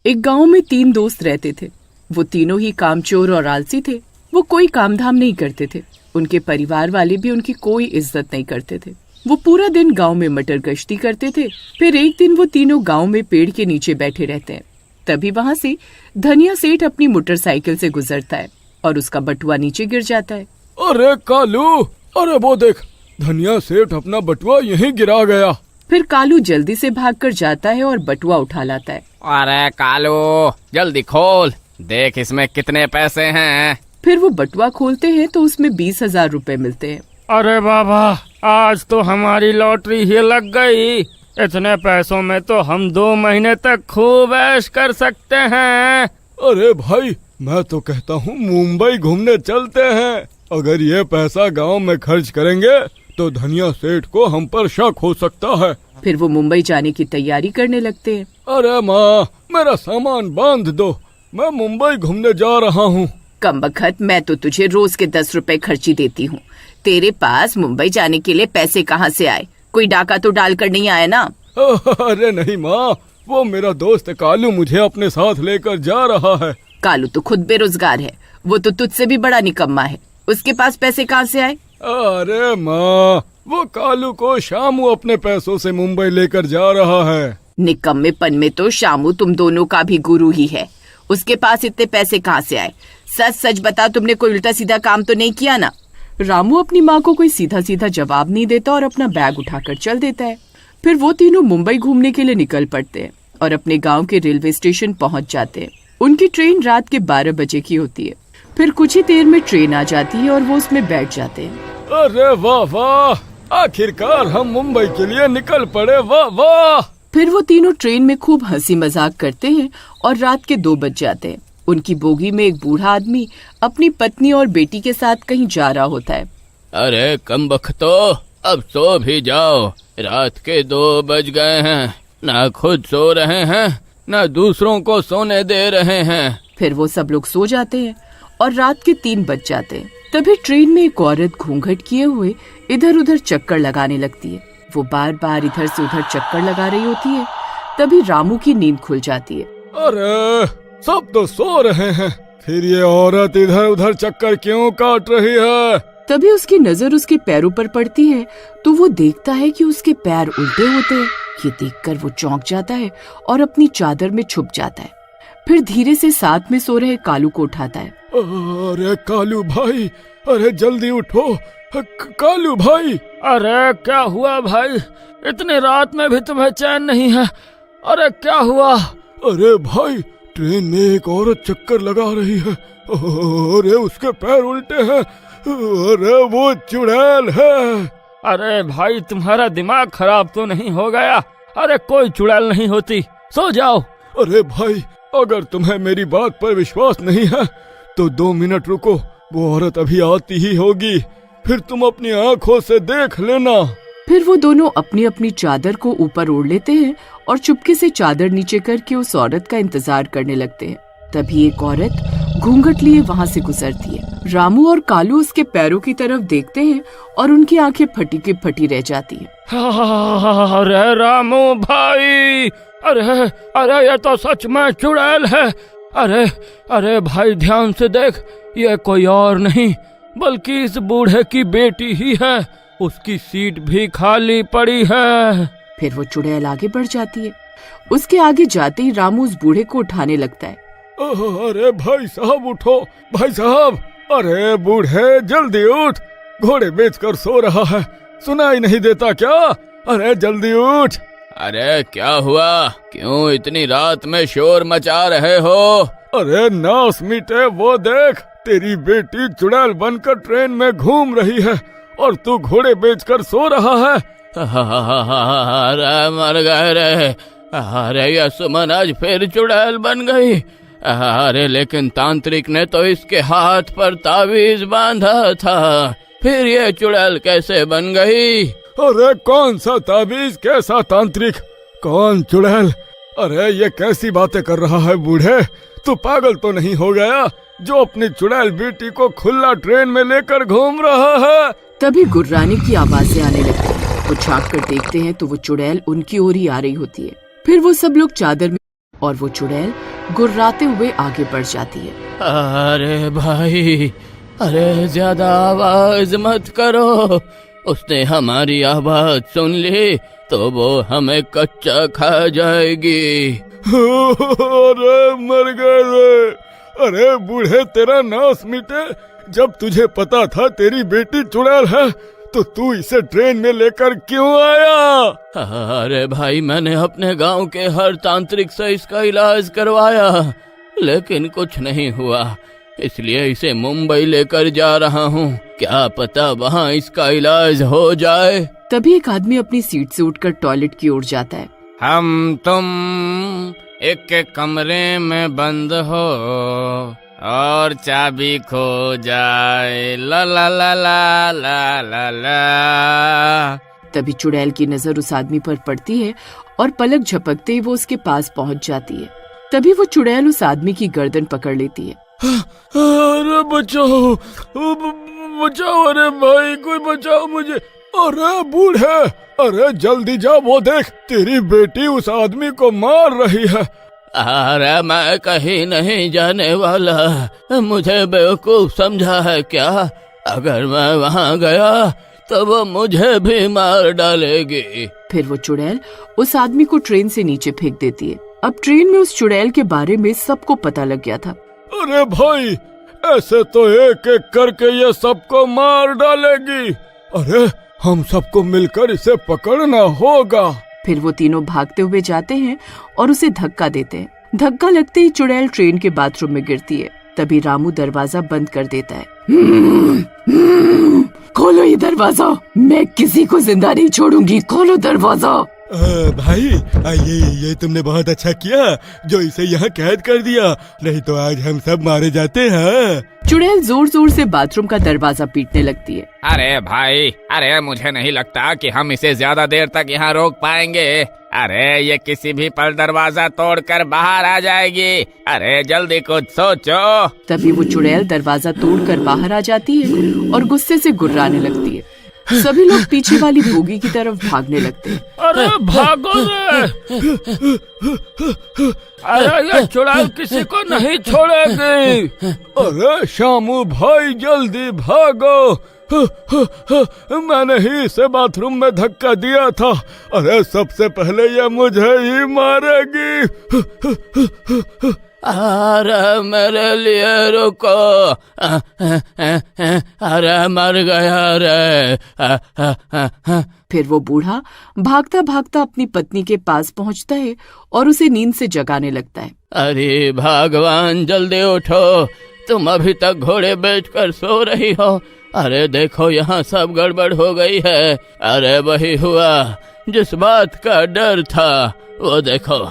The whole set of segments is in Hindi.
एक गांव में 3 दोस्त रहते थे। वो तीनों ही कामचोर और आलसी थे। वो कोई काम धाम नहीं करते थे। उनके परिवार वाले भी उनकी कोई इज्जत नहीं करते थे। वो पूरा दिन गांव में मटर गश्ती करते थे। फिर एक दिन वो तीनों गांव में पेड़ के नीचे बैठे रहते हैं। तभी वहां से धनिया सेठ अपनी मोटरसाइकिल से गुजरता है और उसका बटुआ नीचे गिर जाता है। अरे कालू, अरे वो देख, धनिया सेठ अपना बटुआ यहीं गिरा गया। फिर कालू जल्दी से भागकर जाता है और बटुआ उठा लाता है। अरे कालू, जल्दी खोल, देख इसमें कितने पैसे हैं। फिर वो बटुआ खोलते हैं तो उसमें 20,000 रुपए मिलते हैं। अरे बाबा, आज तो हमारी लॉटरी ही लग गई। इतने पैसों में तो हम 2 महीने तक खूब ऐश कर सकते हैं। अरे भाई, मैं तो कहता हूँ मुंबई घूमने चलते हैं। अगर ये पैसा गांव में खर्च करेंगे तो धनिया सेठ को हम पर शक हो सकता है। फिर वो मुंबई जाने की तैयारी करने लगते हैं। अरे माँ, मेरा सामान बांध दो, मैं मुंबई घूमने जा रहा हूँ। कमबख्त, मैं तो तुझे रोज के 10 रुपए खर्ची देती हूँ। तेरे पास मुंबई जाने के लिए पैसे कहाँ से आए? कोई डाका तो डाल कर नहीं आया ना? अरे नहीं माँ, वो मेरा दोस्त कालू मुझे अपने साथ लेकर जा रहा है। कालू तो खुद बेरोजगार है। वो तो तुझसे भी बड़ा निकम्मा है। उसके पास पैसे कहाँ से आए? अरे माँ, वो कालू को शामू अपने पैसों से मुंबई लेकर जा रहा है। निकम्मेपन में तो शामू तुम दोनों का भी गुरु ही है। उसके पास इतने पैसे कहाँ से आए? सच सच बता, तुमने कोई उल्टा सीधा काम तो नहीं किया ना? रामू अपनी माँ को कोई सीधा सीधा जवाब नहीं देता और अपना बैग उठाकर चल देता है। फिर वो तीनों मुंबई घूमने के लिए निकल पड़ते हैं और अपने गांव के रेलवे स्टेशन पहुंच जाते हैं। उनकी ट्रेन रात के 12 बजे की होती है। फिर कुछ ही देर में ट्रेन आ जाती है और वो उसमें बैठ जाते हैं। अरे वाह वाह, आखिरकार हम मुंबई के लिए निकल पड़े, वाह वाह। फिर वो तीनों ट्रेन में खूब हंसी मजाक करते हैं और रात के 2 बज जाते हैं। उनकी बोगी में एक बूढ़ा आदमी अपनी पत्नी और बेटी के साथ कहीं जा रहा होता है। अरे कमबख्तो, अब सो भी जाओ, रात के 2 बज गए हैं। ना खुद सो रहे हैं, ना दूसरों को सोने दे रहे हैं। फिर वो सब लोग सो जाते हैं और रात के 3 बज जाते हैं। तभी ट्रेन में एक औरत घूंघट किए हुए इधर उधर चक्कर लगाने लगती है। वो बार बार इधर से उधर चक्कर लगा रही होती है। तभी रामू की नींद खुल जाती है। अरे सब तो सो रहे हैं, फिर ये औरत इधर उधर चक्कर क्यों काट रही है? तभी उसकी नजर उसके पैरों पर पड़ती है तो वो देखता है कि उसके पैर उल्टे होते हैं। ये देखकर वो चौंक जाता है और अपनी चादर में छुप जाता है। फिर धीरे से साथ में सो रहे कालू को उठाता है। अरे कालू भाई, अरे जल्दी उठो, कालू भाई। अरे क्या हुआ भाई, इतनी रात में भी तुम्हें चैन नहीं है? अरे क्या हुआ? अरे भाई, ट्रेन में एक औरत चक्कर लगा रही है। अरे उसके पैर उल्टे हैं। अरे वो चुड़ैल है। अरे भाई, तुम्हारा दिमाग खराब तो नहीं हो गया? अरे कोई चुड़ैल नहीं होती, सो जाओ। अरे भाई, अगर तुम्हें मेरी बात पर विश्वास नहीं है तो 2 मिनट रुको, वो औरत अभी आती ही होगी, फिर तुम अपनी आंखों से देख लेना। फिर वो दोनों अपनी अपनी चादर को ऊपर ओढ़ लेते हैं और चुपके से चादर नीचे करके उस औरत का इंतजार करने लगते हैं। तभी एक औरत घूंघट लिए वहाँ से गुजरती है। रामू और कालू उसके पैरों की तरफ देखते हैं और उनकी आंखें फटी की फटी रह जाती है। अरे रामू भाई, अरे अरे ये तो सच में चुड़ैल है। अरे अरे भाई, ध्यान से देख, ये कोई और नहीं बल्कि इस बूढ़े की बेटी ही है। उसकी सीट भी खाली पड़ी है। फिर वो चुड़ैल आगे बढ़ जाती है। उसके आगे जाते ही रामू उस बूढ़े को उठाने लगता है। अरे भाई साहब उठो, भाई साहब। अरे बूढ़े जल्दी उठ, घोड़े बेचकर सो रहा है, सुनाई नहीं देता क्या? अरे जल्दी उठ। अरे क्या हुआ, क्यों इतनी रात में शोर मचा रहे हो? अरे नास मीटे, वो देख, तेरी बेटी चुड़ैल बनकर ट्रेन में घूम रही है और तू घोड़े बेचकर सो रहा है। अरे मर गए रे। अरे ये सुमन आज फिर चुड़ैल बन गई। अरे लेकिन तांत्रिक ने तो इसके हाथ पर तावीज बांधा था, फिर ये चुड़ैल कैसे बन गई? अरे कौन सा ताबीज, कैसा तांत्रिक, कौन चुड़ैल? अरे ये कैसी बातें कर रहा है बूढ़े? तू पागल तो नहीं हो गया जो अपनी चुड़ैल बेटी को खुला ट्रेन में लेकर घूम रहा है? तभी गुर्राने की आवाजें आने लगती हैं। वो झांक कर देखते हैं तो वो चुड़ैल उनकी ओर ही आ रही होती है। फिर वो सब लोग चादर में और वो चुड़ैल गुर्राते हुए आगे बढ़ जाती है। अरे भाई, अरे ज्यादा आवाज मत करो, उसने हमारी आवाज सुन ली तो वो हमें कच्चा खा जाएगी। अरे मर गए रे। अरे बूढ़े, तेरा नाश मिटे। जब तुझे पता था तेरी बेटी चुड़ैल है तो तू इसे ट्रेन में लेकर क्यों आया? अरे भाई, मैंने अपने गांव के हर तांत्रिक से इसका इलाज करवाया लेकिन कुछ नहीं हुआ, इसलिए इसे मुंबई लेकर जा रहा हूँ। क्या पता वहाँ इसका इलाज हो जाए। तभी एक आदमी अपनी सीट से उठकर टॉयलेट की ओर जाता है। हम तुम एक कमरे में बंद हो और चाबी खो जाए, ला ला ला ला ला ला ला। तभी चुड़ैल की नजर उस आदमी पर पड़ती है और पलक झपकते ही वो उसके पास पहुंच जाती है। तभी वो चुड़ैल उस आदमी की गर्दन पकड़ लेती है। अरे बचाओ, बचाओ, अरे भाई कोई बचाओ मुझे। अरे बूढ़े, अरे जल्दी जा, वो देख तेरी बेटी उस आदमी को मार रही है। अरे मैं कहीं नहीं जाने वाला, मुझे बेवकूफ समझा है क्या? अगर मैं वहाँ गया तो वो मुझे भी मार डालेगी। फिर वो चुड़ैल उस आदमी को ट्रेन से नीचे फेंक देती है। अब ट्रेन में उस चुड़ैल के बारे में सबको पता लग गया था। अरे भाई, ऐसे तो एक एक करके ये सबको मार डालेगी। अरे हम सबको मिलकर इसे पकड़ना होगा। फिर वो तीनों भागते हुए जाते हैं और उसे धक्का देते हैं। धक्का लगते ही चुड़ैल ट्रेन के बाथरूम में गिरती है। तभी रामू दरवाजा बंद कर देता है। खोलो ये दरवाजा, मैं किसी को जिंदा नहीं छोड़ूंगी, खोलो दरवाजा। भाई, ये तुमने बहुत अच्छा किया जो इसे यहाँ कैद कर दिया, नहीं तो आज हम सब मारे जाते हैं। चुड़ैल जोर जोर से बाथरूम का दरवाजा पीटने लगती है। अरे भाई, अरे मुझे नहीं लगता कि हम इसे ज्यादा देर तक यहाँ रोक पाएंगे। अरे ये किसी भी पल दरवाजा तोड़कर बाहर आ जाएगी। अरे जल्दी कुछ सोचो। तभी वो चुड़ैल दरवाजा तोड़कर बाहर आ जाती है और गुस्से से गुर्राने लगती है। सभी लोग पीछे वाली बोगी की तरफ भागने लगते हैं। अरे भागो रे! अरे ये चुड़ैल किसी को नहीं छोड़ेगी। अरे शामू भाई, जल्दी भागो। मैंने ही इसे बाथरूम में धक्का दिया था। अरे सबसे पहले ये मुझे ही मारेगी। अरे मेरे लिए रुको, अरे मर गया रे। फिर वो बूढ़ा भागता भागता अपनी पत्नी के पास पहुंचता है और उसे नींद से जगाने लगता है। अरे भगवान, जल्दी उठो, तुम अभी तक घोड़े बेचकर सो रही हो। अरे देखो यहाँ सब गड़बड़ हो गई है। अरे वही हुआ जिस बात का डर था, वो देखो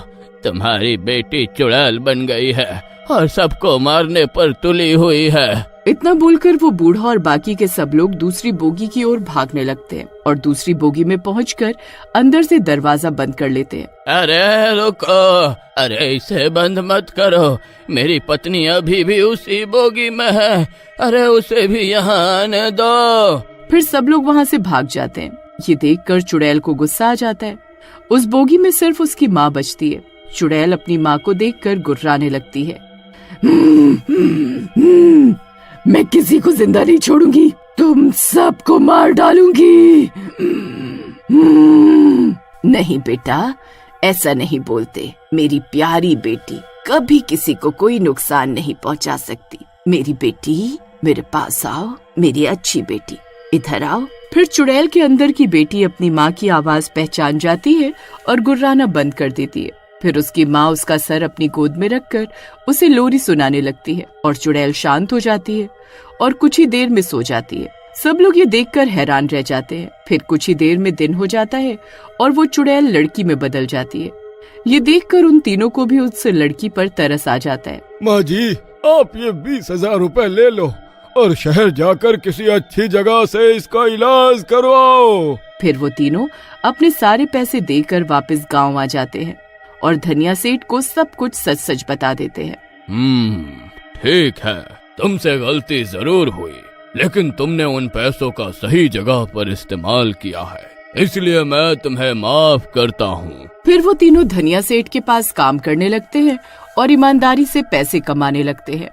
तुम्हारी बेटी चुड़ैल बन गई है और सबको मारने पर तुली हुई है। इतना बोलकर वो बूढ़ा और बाकी के सब लोग दूसरी बोगी की ओर भागने लगते हैं और दूसरी बोगी में पहुंचकर अंदर से दरवाजा बंद कर लेते हैं। अरे रुको, अरे इसे बंद मत करो, मेरी पत्नी अभी भी उसी बोगी में है। अरे उसे भी यहाँ आने दो। फिर सब लोग वहाँ से भाग जाते हैं। ये देखकर चुड़ैल को गुस्सा आ जाता है। उस बोगी में सिर्फ उसकी माँ बचती है। चुड़ैल अपनी माँ को देखकर गुर्राने लगती है। मैं किसी को जिंदा नहीं छोड़ूंगी, तुम सबको मार डालूंगी। नहीं बेटा, ऐसा नहीं बोलते। मेरी प्यारी बेटी कभी किसी को कोई नुकसान नहीं पहुंचा सकती। मेरी बेटी, मेरे पास आओ, मेरी अच्छी बेटी, इधर आओ। फिर चुड़ैल के अंदर की बेटी अपनी माँ की आवाज पहचान जाती है और गुर्राना बंद कर देती है। फिर उसकी माँ उसका सर अपनी गोद में रखकर उसे लोरी सुनाने लगती है और चुड़ैल शांत हो जाती है और कुछ ही देर में सो जाती है। सब लोग ये देखकर हैरान रह जाते हैं। फिर कुछ ही देर में दिन हो जाता है और वो चुड़ैल लड़की में बदल जाती है। ये देखकर उन तीनों को भी उस लड़की पर तरस आ जाता है। माँ जी, आप ये 20,000 रुपए ले लो और शहर जाकर किसी अच्छी जगह से इसका इलाज करवाओ। फिर वो तीनों अपने सारे पैसे देकर वापस गाँव आ जाते हैं और धनिया सेठ को सब कुछ सच सच बता देते हैं। ठीक है, तुमसे गलती जरूर हुई, लेकिन तुमने उन पैसों का सही जगह पर इस्तेमाल किया है। इसलिए मैं तुम्हें माफ करता हूँ। फिर वो तीनों धनिया सेठ के पास काम करने लगते हैं और ईमानदारी से पैसे कमाने लगते हैं।